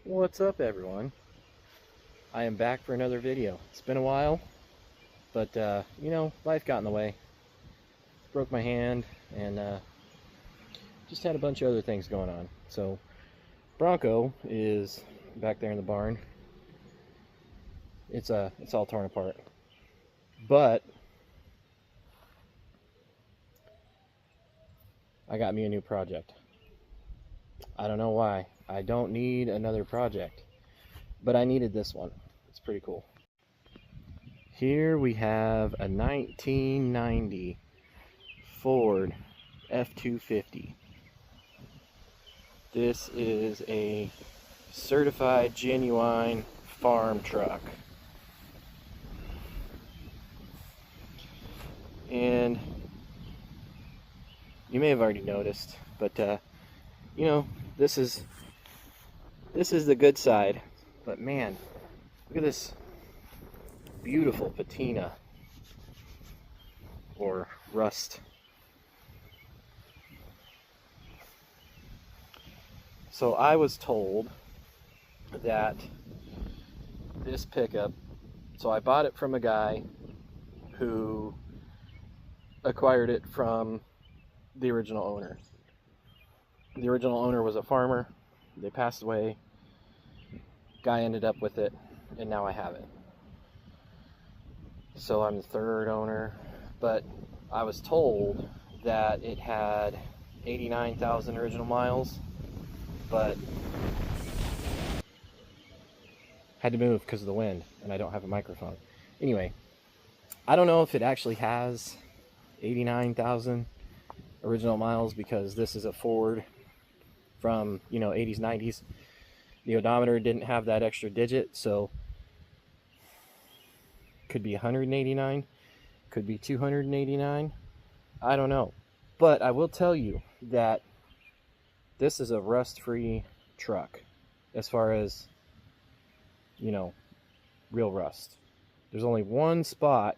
What's up, everyone? I am back for another video. It's been a while, but life got in the way. Broke my hand and just had a bunch of other things going on. So Bronco is back there in the barn. It's all torn apart. But I got me a new project. I don't know why. I don't need another project, but I needed this one. It's pretty cool. Here we have a 1990 Ford F250. This is a certified genuine farm truck. And you may have already noticed, but this is the good side. But man, look at this beautiful patina or rust. So I was told that this pickup, so I bought it from a guy who acquired it from the original owner. The original owner was a farmer. They passed away. Guy ended up with it, and now I have it. So I'm the third owner, but I was told that it had 89,000 original miles, but had to move because of the wind, and I don't have a microphone. Anyway, I don't know if it actually has 89,000 original miles, because this is a Ford from 80s, 90s. The odometer didn't have that extra digit, so could be 189, could be 289. I don't know, but I will tell you that this is a rust-free truck as far as real rust. There's only one spot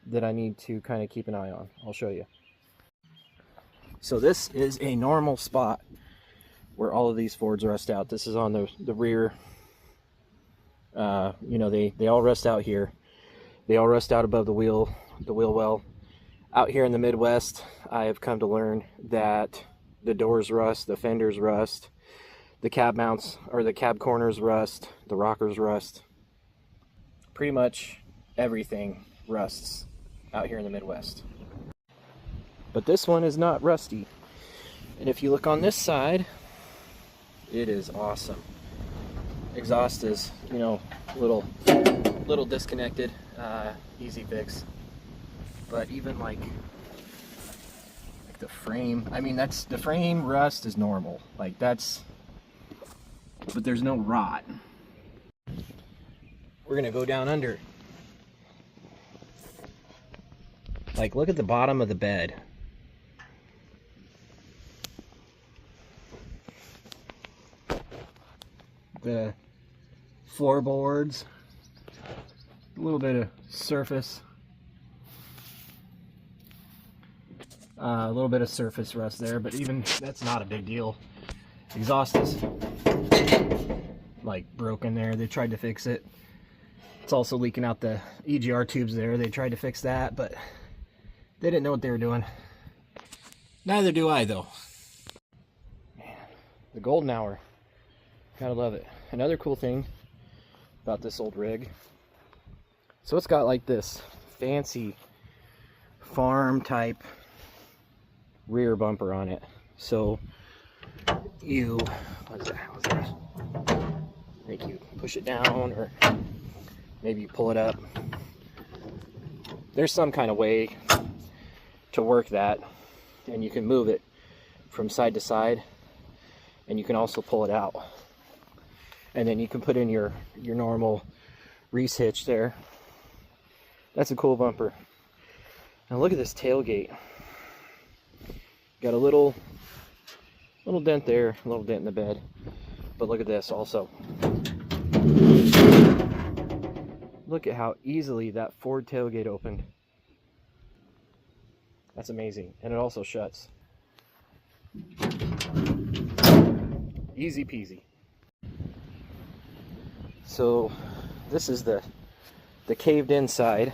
that I need to kind of keep an eye on. I'll show you. So this is a normal spot where all of these Fords rust out. This is on the rear. They all rust out here. They all rust out above the wheel well. Out here in the Midwest, I have come to learn that the doors rust, the fenders rust, the cab mounts or the cab corners rust, the rockers rust. Pretty much everything rusts out here in the Midwest. But this one is not rusty. And if you look on this side, it is awesome. Exhaust is, little disconnected, easy fix. But even like the frame, the frame rust is normal. But there's no rot. We're gonna go down under. Look at the bottom of the bed. The floorboards, a little bit of surface, rust there, but even that's not a big deal. Exhaust is broken there. They tried to fix it. It's also leaking out the EGR tubes there. They tried to fix that, but they didn't know what they were doing. Neither do I, though. Man, the golden hour. Gotta love it. Another cool thing about this old rig, so it's got this fancy farm type rear bumper on it. So what's that? Make you push it down, or maybe you pull it up. There's some kind of way to work that, and you can move it from side to side, and you can also pull it out. And then you can put in your normal Reese hitch there. That's a cool bumper. Now look at this tailgate. Got a little dent there, a little dent in the bed. But look at this also. Look at how easily that Ford tailgate opened. That's amazing. And it also shuts. Easy peasy. So this is the caved in side,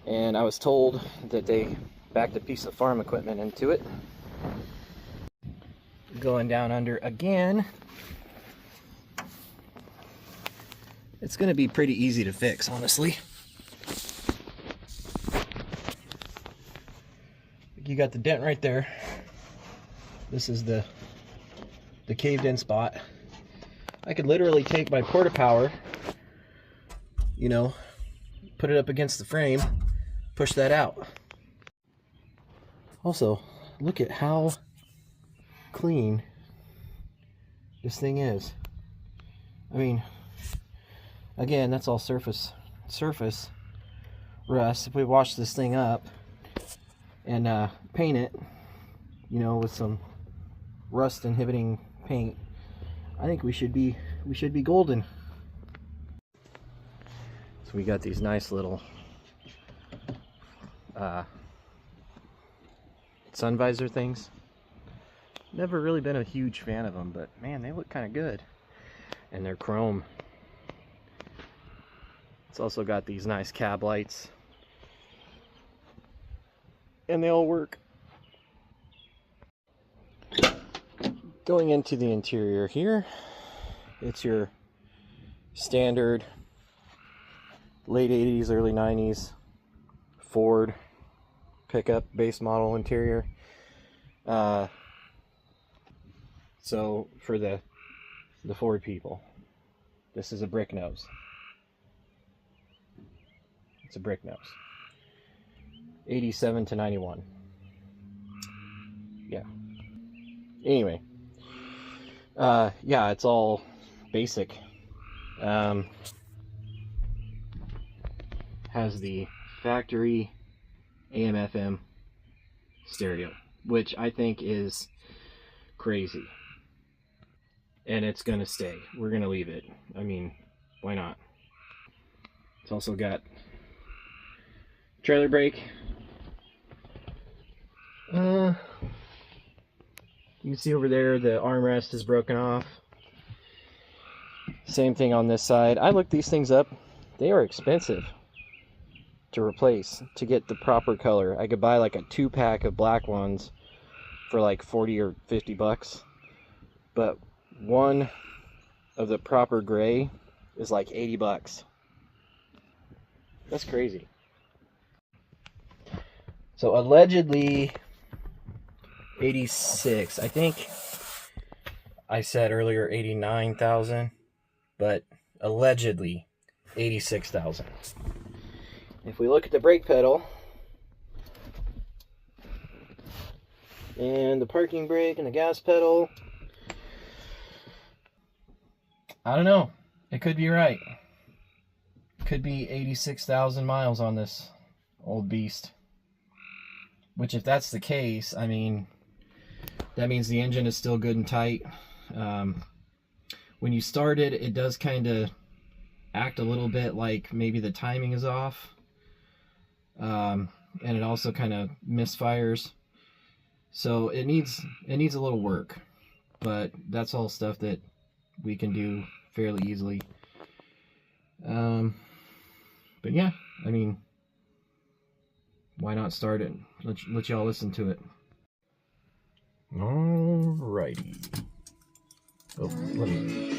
and I was told that they backed a piece of farm equipment into it. Going down under again. It's going to be pretty easy to fix, honestly. You got the dent right there. This is the caved in spot. I could literally take my porta power, you know, put it up against the frame, push that out. Also, look at how clean this thing is. I mean, again, that's all surface rust. If we wash this thing up and paint it, you know, with some rust inhibiting paint, I think we should be golden. So we got these nice little sun visor things. Never really been a huge fan of them, but man, they look kind of good. And they're chrome. It's also got these nice cab lights. And they all work. Going into the interior here, it's your standard late 80s, early 90s Ford pickup base model interior. So for the Ford people, this is a brick nose. It's a brick nose. 87 to 91. Yeah. Anyway. Yeah, it's all basic. Has the factory AM/FM stereo, which I think is crazy. And it's gonna stay. We're gonna leave it. I mean, why not? It's also got trailer brake. You can see over there the armrest is broken off. Same thing on this side. I looked these things up. They are expensive to replace, to get the proper color. I could buy like a 2-pack of black ones for like 40 or 50 bucks. But one of the proper gray is like 80 bucks. That's crazy. So allegedly 86. I think I said earlier 89,000, but allegedly 86,000. If we look at the brake pedal and the parking brake and the gas pedal, I don't know. It could be right. Could be 86,000 miles on this old beast. Which, if that's the case, I mean, that means the engine is still good and tight. When you start it, it does kind of act a little bit like maybe the timing is off. And it also kind of misfires. So it needs a little work. But that's all stuff that we can do fairly easily. But yeah, I mean, why not start it? Let y'all listen to it. Alrighty. Oh, let me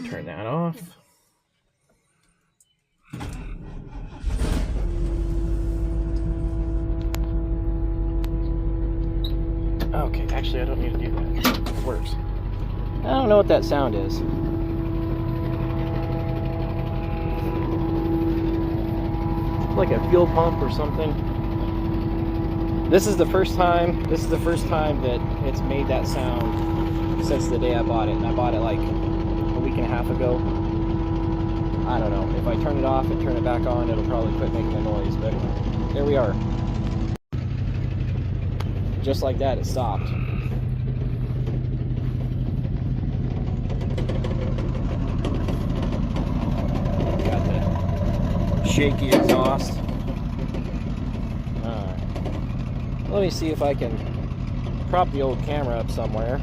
turn that off. Okay, actually I don't need to do that. It works. I don't know what that sound is. Like a fuel pump or something. This is the first time that it's made that sound since the day I bought it. And I bought it like a week and a half ago. I don't know. If I turn it off and turn it back on, it'll probably quit making a noise, but there we are. Just like that, it stopped. Got the shaky exhaust. Let me see if I can prop the old camera up somewhere.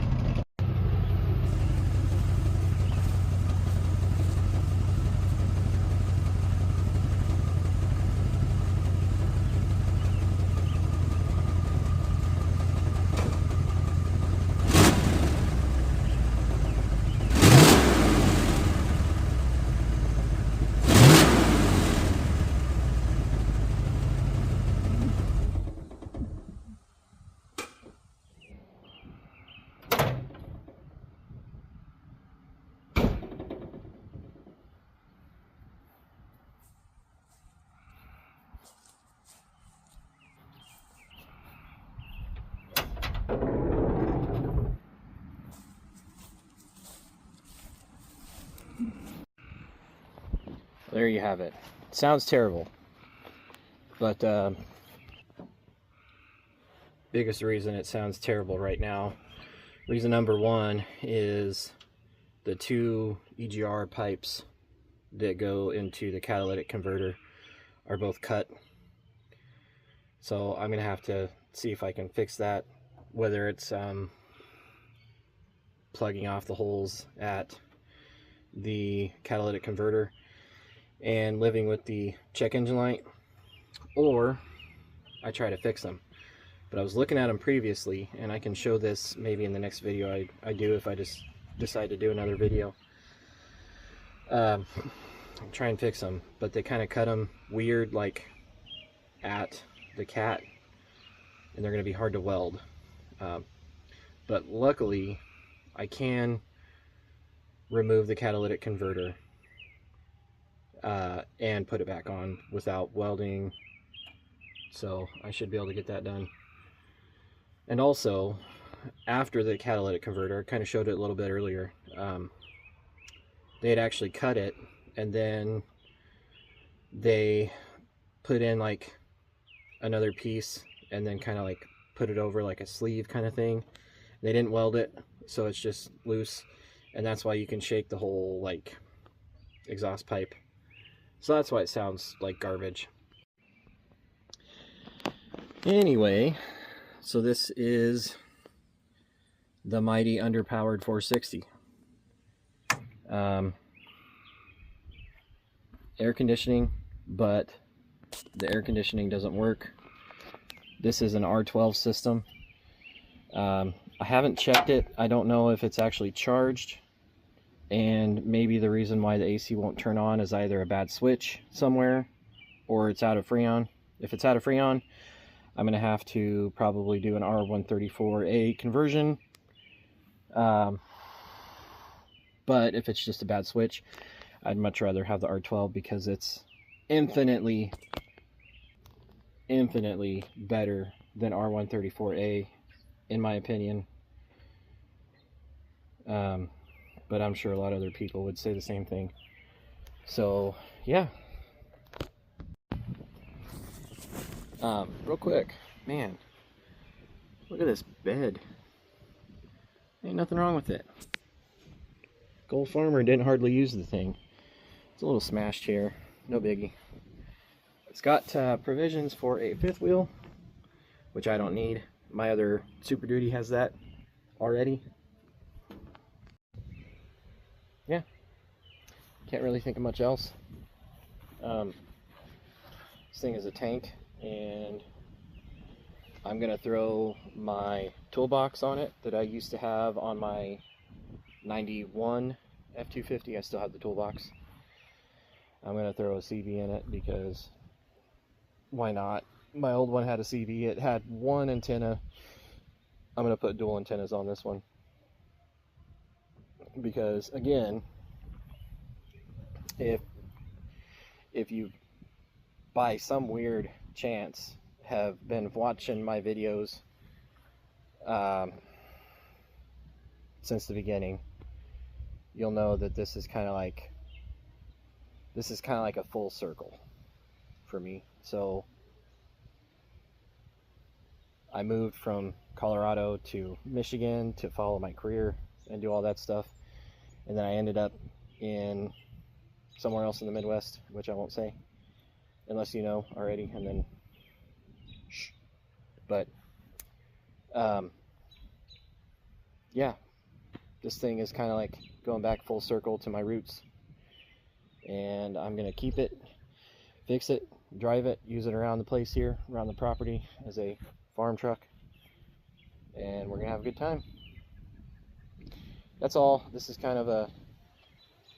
there you have it. Sounds terrible, but biggest reason it sounds terrible right now, reason number one, is the two EGR pipes that go into the catalytic converter are both cut. So I'm gonna have to see if I can fix that, whether it's plugging off the holes at the catalytic converter and living with the check engine light, or I try to fix them. But I was looking at them previously, and I can show this maybe in the next video I do, if I just decide to do another video. Try and fix them, but they kind of cut them weird, like at the cat, and they're going to be hard to weld. But luckily I can remove the catalytic converter and put it back on without welding, so I should be able to get that done. And also, after the catalytic converter, I kind of showed it a little bit earlier, they had actually cut it, and then they put in like another piece and then kind of like put it over like a sleeve kind of thing. They didn't weld it, so it's just loose, and that's why you can shake the whole like exhaust pipe. So that's why it sounds like garbage. Anyway, so this is the mighty underpowered 460. Air conditioning, but the air conditioning doesn't work. This is an R12 system. I haven't checked it. I don't know if it's actually charged, and maybe the reason why the AC won't turn on is either a bad switch somewhere or it's out of Freon. If it's out of Freon, I'm going to have to probably do an R134A conversion. But if it's just a bad switch, I'd much rather have the R12 because it's infinitely better than R134A, in my opinion. But I'm sure a lot of other people would say the same thing. So yeah. Real quick, man, look at this bed. Ain't nothing wrong with it. Gold Farmer didn't hardly use the thing. It's a little smashed here, no biggie. It's got provisions for a fifth wheel, which I don't need. My other Super Duty has that already. Yeah, can't really think of much else. This thing is a tank, and I'm gonna throw my toolbox on it that I used to have on my 91 F250. I still have the toolbox. I'm gonna throw a CB in it because why not? My old one had a CB. It had one antenna. I'm gonna put dual antennas on this one because, again, if you by some weird chance have been watching my videos since the beginning, you'll know that this is kind of like a full circle for me. So I moved from Colorado to Michigan to follow my career and do all that stuff, and then I ended up in somewhere else in the Midwest, which I won't say unless you know already, and then shh. But yeah, this thing is kind of like going back full circle to my roots, and I'm gonna keep it, fix it, drive it, use it around the place here, around the property as a farm truck, and we're gonna have a good time. That's all. This is kind of a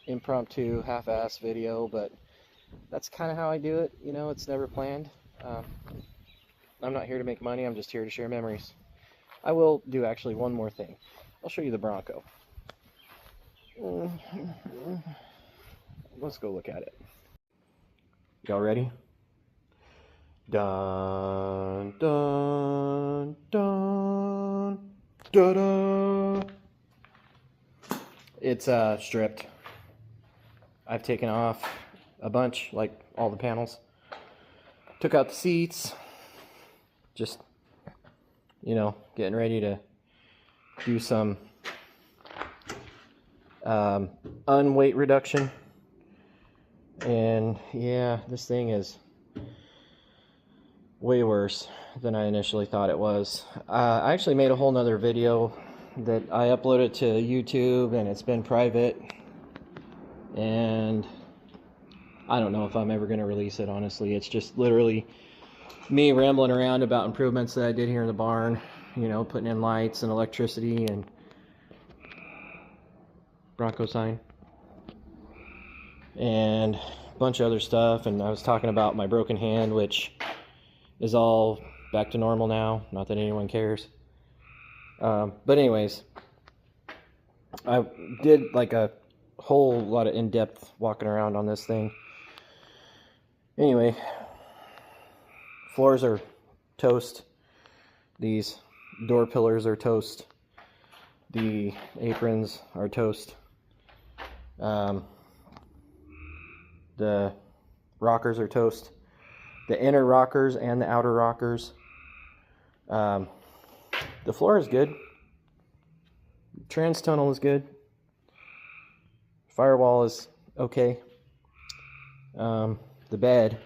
impromptu half-ass video, but that's kind of how I do it. You know, it's never planned. I'm not here to make money. I'm just here to share memories. I will do actually one more thing. I'll show you the Bronco. Let's go look at it. Y'all ready? Dun dun dun da da. It's stripped. I've taken off a bunch, like all the panels. Took out the seats, just, you know, getting ready to do some unweight reduction. And yeah, this thing is way worse than I initially thought it was. I actually made a whole nother video that I uploaded to YouTube, and it's been private, and I don't know if I'm ever going to release it, honestly. It's just literally me rambling around about improvements that I did here in the barn, you know, putting in lights and electricity and Bronco sign and a bunch of other stuff. And I was talking about my broken hand, which is all back to normal now, not that anyone cares. But anyways, I did like a whole lot of in-depth walking around on this thing. Anyway, floors are toast. These door pillars are toast. The aprons are toast. The rockers are toast. The inner rockers and the outer rockers. The floor is good. Trans tunnel is good. Firewall is okay. The bed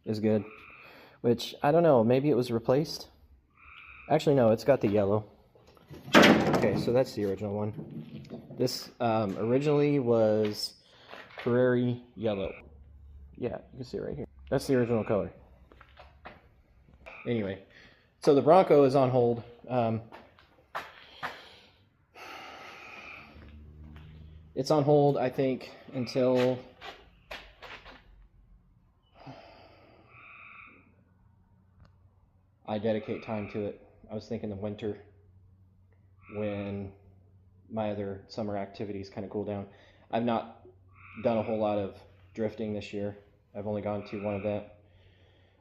is good, which I don't know, maybe it was replaced. Actually, no, it's got the yellow. Okay, so that's the original one. This originally was prairie yellow. Yeah, you can see it right here. That's the original color. Anyway, so the Bronco is on hold. It's on hold, I think, until I dedicate time to it. I was thinking the winter, when my other summer activities kind of cool down. I've not done a whole lot of drifting this year. I've only gone to one event,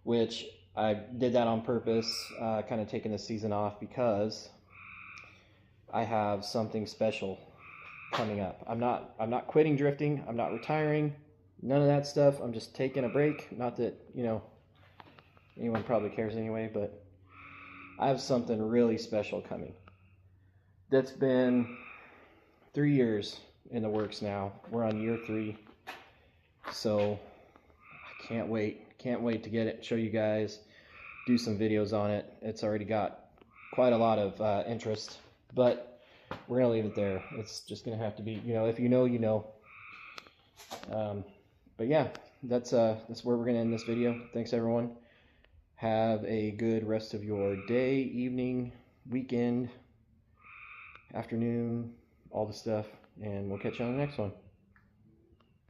which I did that on purpose, kind of taking the season off because I have something special coming up. I'm not quitting drifting. I'm not retiring. None of that stuff. I'm just taking a break. Not that, you know, anyone probably cares anyway, but I have something really special coming. That's been 3 years in the works now. We're on year 3. So I can't wait. Can't wait to get it, show you guys, do some videos on it. It's already got quite a lot of interest, but we're going to leave it there. It's just going to have to be, you know, if you know, you know. But yeah, that's where we're going to end this video. Thanks, everyone. Have a good rest of your day, evening, weekend, afternoon, all the stuff, and we'll catch you on the next one.